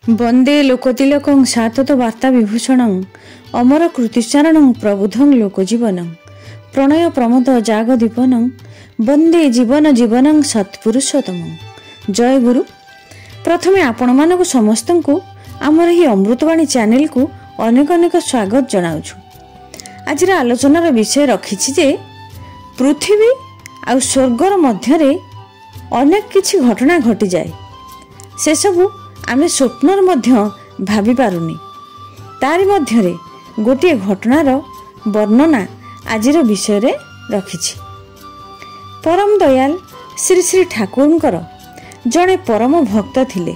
वंदे लोकतिलकं सातत वार्ता विभूषणं अमर कृतिचारणं प्रबुद्धं लोकजीवनं प्रणय प्रमोद जागदीपनं वंदे जीवन जीवनं सत्पुरुषोत्तमं। जय गुरु। प्रथमे आपण मानक समस्त को आमर ही अमृतवाणी चैनल को अनेक अनेक स्वागत जनाऊँ। आज आलोचनार विषय रखी जे पृथ्वी आ स्वर्गर मध्य अनेक किछि घटना घटी जाए, से सबू आमे स्वप्नर मध्य भाभी पारुनी। तारि मध्यरे गोटे घटनार वर्णना आजिर विषय रे रखिछि। परम दयाल श्री श्री ठाकुरंकर जड़े परम भक्त थिले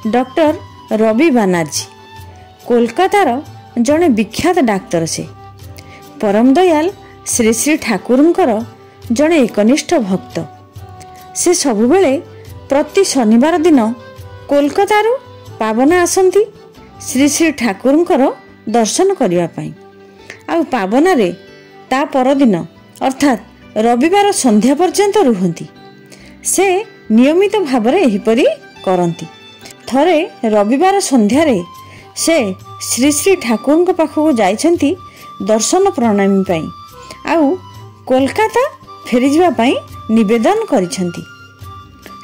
डॉक्टर रवि बनर्जी। कोलकातार जड़े विख्यात डाक्तर से। परम दयाल श्री श्री ठाकुरंकर जड़े एकनिष्ठ भक्त। से सबुबेले प्रति शनिवार दिन कोलकातारू पावना आसंती श्री श्री ठाकुरंकर दर्शन करिया पई। आ पावना रे ता परदिन अर्थात रविवार संध्या पर्यंत रुहंती। से नियमित भावरे एहिपरि करंती। थरे रविवार संध्या रे से श्री श्री ठाकुरंक पाखକୁ जाइछंती दर्शन प्रणामी पई। आउ कोलकाता फेरी जिबा पई निवेदन करिछंती।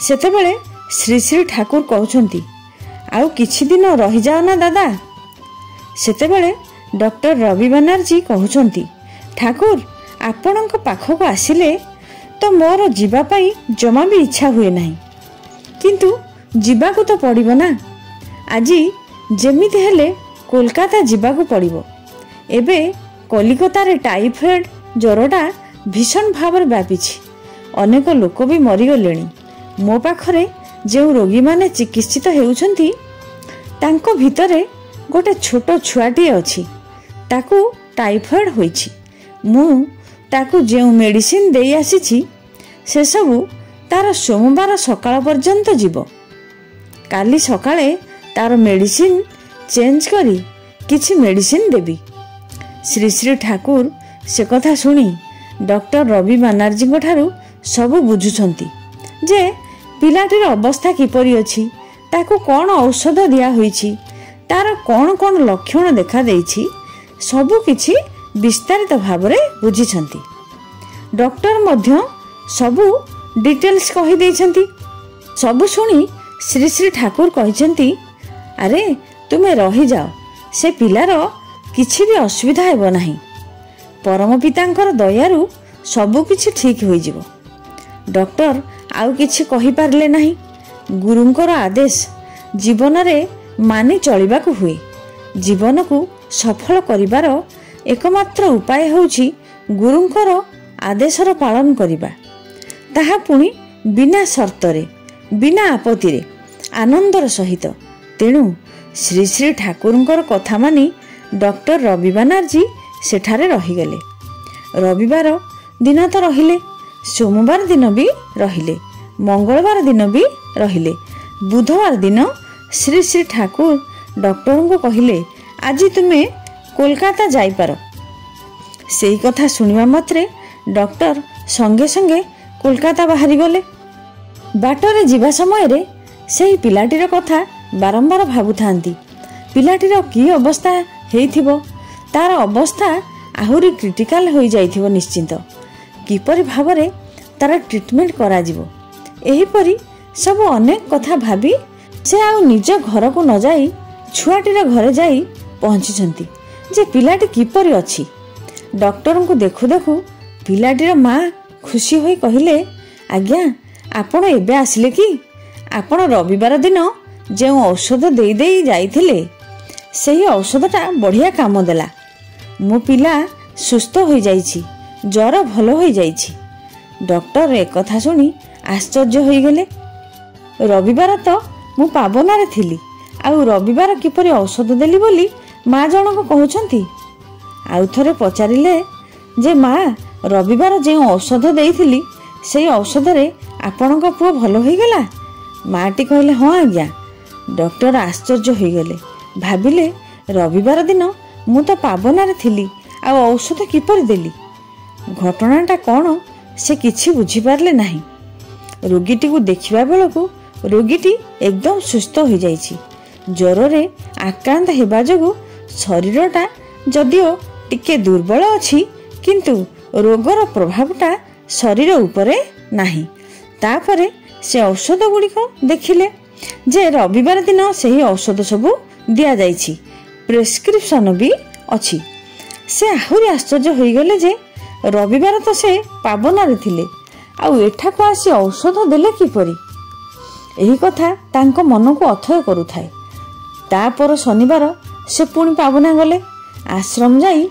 सेतेबेले श्री श्री ठाकुर कहउछंती आउ किछि दिन रहि जाओ ना दादा। सेतेबेले डॉक्टर रवि बनर्जी कहउछंती ठाकुर आपणक पाखକୁ आसिले तो मोर जीवा पई जमा भी इच्छा हुए नहीं, किंतु जीवा को तो पड़िबो ना। आजी जेमिति हेले कोलकाता जीवा को पड़िबो। एबे कलिकता रे टाइफॉइड ज्वरटा भीषण भाव व्यापीछि। अनेक लोक भी मरीगलेणी। मो पाखरे जो रोगी माने चिकित्सित हेउछंती तांको भितरे गोटे छोट छुआटी अछि। ताकू टाइफॉइड होइछि। मु ताकू जो मेडिसिन देई आसीछि से सबू तार सोमवार सकाळ पर्यंत जीवो। काली सकाळे तार मेडिसिन चेंज करी किछि मेडिसिन देबी। श्री श्री ठाकुर से कथा सुनी डॉक्टर रवि बनर्जी ठारू सबू बुझुछंती जे पिलाटीर अवस्था किपरि अछि, ताकू कौन औषध दिया होइछि, तार कौन कौन लक्षण देखा देइछि, सबू किछि विस्तारित भावरे बुझिछंती। डॉक्टर मध्य सबू डिटेल्स कहि देइछंती। सबू सुनी श्री श्री ठाकुर कहिछंती अरे तुमे रहि जाओ, से पिलार किछि भी असुविधा हेबो नाही। परम पितांकर दयारू सबू किछि ठीक होई जिवो। डॉक्टर आउ किछि कहि पारले नाही। गुरुंकर आदेश जीवन रे मानि चलिबाकू हुए। जीवन को सफल करिबार एकमात्र उपाय होउछि गुरुंकर आदेशर पालन करिबा। ताहा पुणी बिना शर्तरे बिना आपत्तिरे आनंदर सहित। तेणु श्री श्री ठाकुरंकर कथा मानि डॉक्टर रवि बनर्जी सेठारे रहिगले। रविवार दिन तो रहिले, सोमवार दिन भी रहिले, मंगलवार दिन भी रहिले। बुधवार दिन श्री श्री ठाकुर डॉक्टर को कहिले आज तुमे कोलकाता जाई पारो। सेई कथा सुनिबा मात्रे डॉक्टर संगे संगे कोलकाता बाहरी गले। बाटरे जीवा समय रे सेई पिलाटीर कथा बारंबार भाबुथांती। पिलाटीर की अवस्था हेइथिबो, तार अवस्था आहुरी क्रिटिकल होई जाइथिबो निश्चिंत। किपरि भावरे तार ट्रीटमेंट करा जिवो, एहिपरि सब अनेक कथा भाबी से आउ निज घर को न जाई छुआटीर घरे जाई पहुंची जे पिलाटी किपरि अछि। डॉक्टर को देखु देखु पिलाटीर माँ खुशी होई कहिले आज्ञा आपण एबे आसिले कि? आपण रविवार दिन जो औषध देई देई जाइथिले सेही औषधटा बढ़िया काम देला। मो पिला सुस्थ होई जाइछि, ज्वर भल होई जाइछि। डॉक्टर एक कथा सुनी आश्चर्य होई गेले। रविवार तो मु पावनारे थिली, आउ रविवार किपरि औषध देली बोली माँ जनक कहउछंती। आउ थरे पचारिले जे माँ रविवार जे औषध देइथिली सेई औषध रे आपणक पुओ भल होई गेला? माटी कहले हाँ आज्ञा। डॉक्टर आश्चर्य होई गेले। भाबिले रविवार दिन मु तो पावनारे थिली, आउ औषध किपरि देली? घटनाटा कौन से किछि बुझी पारले नाही। रोगीटी को देखिबा बेलकू रोगीटी एकदम सुस्थ हो जाइछि। ଜ୍ୱରରେ ଆକ୍ରାନ୍ତ ହେବା ଯୋଗୁଁ ଶରୀରଟା ଯଦିଓ ଟିକେ ଦୁର୍ବଳ ଅଛି, କିନ୍ତୁ ରୋଗର ପ୍ରଭାବଟା ଶରୀର ଉପରେ ନାହିଁ। ତାପରେ ସେ ଔଷଧ ଗୁଡ଼ିକ ଦେଖିଲେ ଯେ ରବିବାର ଦିନ ସେହି ଔଷଧ ସବୁ ଦିଆଯାଇଛି, ପ୍ରେସ୍କ୍ରିପସନ୍ ବି ଅଛି। ସେ ଆହୁରି ଆଶ୍ଚର୍ଯ୍ୟ ହୋଇଗଲେ ଯେ ରବିବାର ତ ସେ ପାବନାରେ ଥିଲେ, ଆଉ ଏଠାକୁ ଆସି ଔଷଧ ଦେଲେ କିପରି? ଏହି କଥା ତାଙ୍କ ମନକୁ ଅଥୟ କରୁଥାଏ। ତାପର ଶନିବାର ସେ ପୁଣି ପାବନା ଗଲେ। ଆଶ୍ରମ ଯାଇ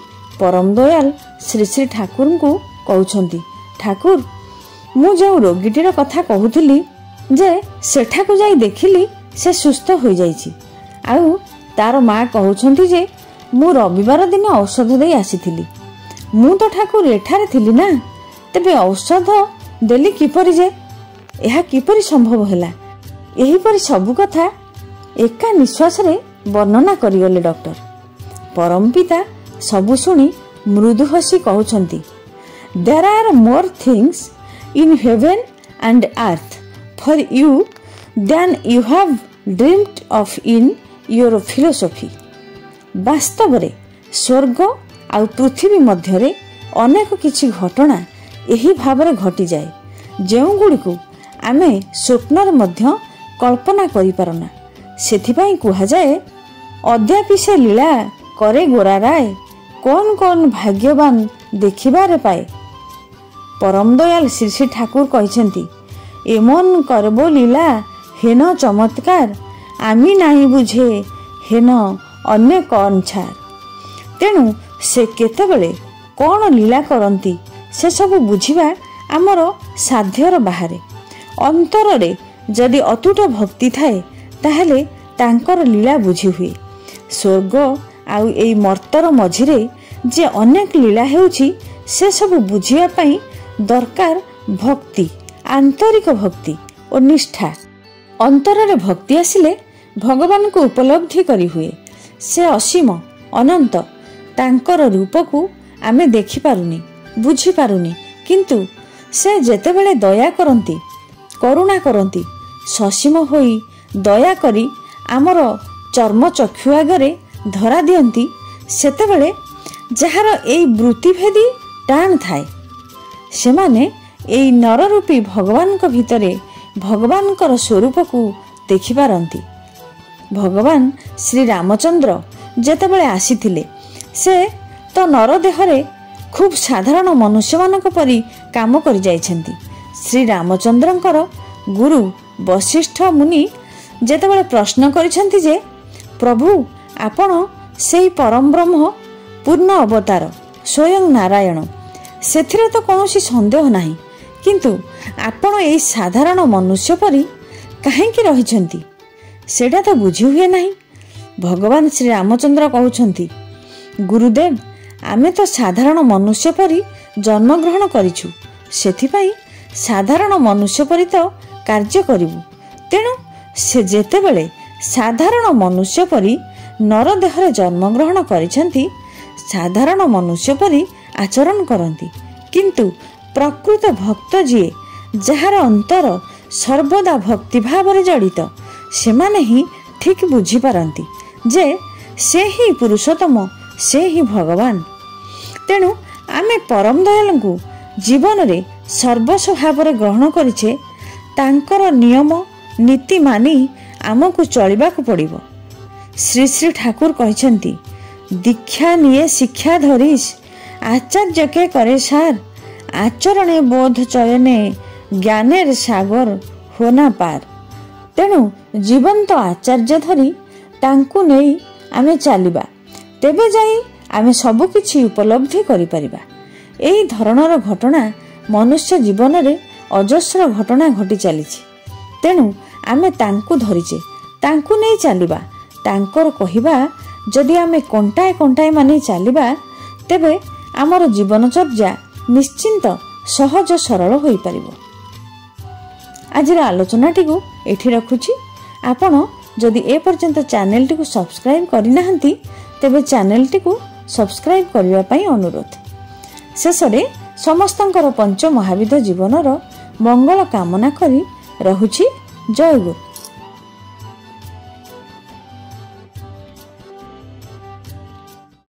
ପରମ ଦୟାଲ ଶ୍ରୀ ଶ୍ରୀ ଠାକୁରଙ୍କୁ କହୁଛନ୍ତି, ଠାକୁର, ମୁଁ ଯେଉଁ ରୋଗୀଟିର କଥା କହୁଥିଲି ଯେ ସେଠାକୁ ଯାଇ ଦେଖିଲି ସେ ସୁସ୍ଥ ହୋଇଯାଇଛି, ଆଉ ତାର ମା କହୁଛନ୍ତି ଯେ ମୁଁ ରବିବାର ଦିନ ଔଷଧ ଦେଇ ଆସିଥିଲି। ମୁଁ ତ ଠାକୁର ଏଠାରେ ଥିଲି ନା, ତେବେ ଔଷଧ ଦେଲି କିପରି ଯେ? ଏହା କିପରି ସମ୍ଭବ ହେଲା? ଏହିପରି ସବୁ କଥା ଏକା ନିଶ୍ୱାସରେ ବର୍ଣ୍ଣନା କରିଗଲେ ଡକ୍ଟର। ପରମ ପିତା ସବୁ ଶୁଣି ମୃଦୁ ହସି କହୁଛନ୍ତି, there are more things in heaven and earth for you than you have dreamed of in your philosophy. ବାସ୍ତବରେ ସ୍ୱର୍ଗ ଆଉ ପୃଥିବୀ ମଧ୍ୟରେ ଅନେକ କିଛି ଘଟଣା ଏହି ଭାବରେ ଘଟିଯାଏ, ଯେଉଁଗୁଡ଼ିକୁ ଆମେ ସ୍ୱପ୍ନରେ ମଧ୍ୟ କଳ୍ପନା କରିପାରୁନା। ସେଥିପାଇଁ କୁହାଯାଏ, ଅଦ୍ୟାପି ସେ ଲୀଳା करे गोराराय, कौन कौन भाग्यवान देखिबारे पाए। परम दयाल श्री श्री ठाकुर कहते, एमन करबो लीला हेन चमत्कार, आमी नाही बुझे हेन अन्य कौन छार। तेणु से केतेबेले कौन लीला करती से सब बुझिबा आमर साध्यर बाहरे। अंतरे जदि अतुट भक्ति थाए ताहले तांकर लीला बुझी हुए। स्वर्ग आउ एई मर्तर मझिरे जे अनेक लीला हेउची से सब बुझिया पई दरकार भक्ति, आंतरिक भक्ति और निष्ठा। अंतररे भक्ति आसिले भगवान को उपलब्धि करी हुए। से असीम अनंत, तांकर रूप को आमे देखि पारुनी, बुझी पारुनी, किंतु से जेतेबेले दया करंती, करुणा करंती, ससीम होई दया करी आमर चर्म चक्षु आगरे धरा दियंती, सेतेबेले जहार एई वृत्तिभेदी टाण थाए से माने एई नररूपी भगवान को भितरे भगवान कर स्वरूप को देखि पारंती। भगवान श्री रामचंद्र जेतेबेले आसीथिले से तो नर देहरे खूब साधारण मनुष्य मानक परी काम करि जाइछंती। श्री रामचंद्रंकर गुरु वशिष्ठ मुनि जेतेबेले प्रश्न करिछंती जे प्रभु आपण सेई परम ब्रह्म पूर्ण अवतार स्वयं नारायण, सेथिरे तो कौनसी संदेह नहीं, किंतु आपण एई साधारण मनुष्य परी काहेकि रहिछंती सेटा तो बुझी हुए नहीं। भगवान श्री रामचंद्र कहउछंती, गुरुदेव आमे तो साधारण मनुष्य परी जन्म ग्रहण करिछु, सेथिपाई साधारण मनुष्य परी तो कार्य करिवु। तेणु से जेतेबेले साधारण मनुष्य परी नर देहरे जन्म ग्रहण करिछंती, साधारण मनुष्य परी आचरण करती, किंतु प्रकृत भक्त जीए जार अंतर सर्वदा भक्ति भाव जड़ित से माने ही ठीक बुझी पारंती जे से ही पुरुषोत्तम, से ही भगवान। तेणु आमे परम दयाल को जीवन रे सर्वस्व भाव ग्रहण करिछे, तांकर नियम नीति मानी आमको चलिबा को पड़िबो। श्री श्री ठाकुर कहते, दीक्षा निये शिक्षा धरीस, आचार्य के करे सार, आचरणे बोध चयने ज्ञानेर सागर होना पार। तेणु जीवंत आचार्य धरी तांकु नहीं आमे चलिबा, तेबे जाई आमे सब किछि उपलब्धि करि परिबा। एही धरणर घटना मनुष्य जीवन रे अजस्र घटना घटी चलीछि। तेणु आमे तांकु धरिचे, तांकु नहीं चलिबा। तांकर कहिबा जदि आमे कंटाए कंटाए माने चलिबा, तेबे आमर जीवनचर्या निश्चिंत सहज सरल होई परिबो। आजिर आलोचनाटी को एठी रखुछि। आपण जदि ए पर्यंत चैनल टी को सब्सक्राइब करि नाहंती, तेबे चैनल टी को सब्सक्राइब करिवा पई अनुरोध। शेषरे समस्तंकर पंच महाविध जीवनर मंगल कामना करी रहुछि। जय गुरु।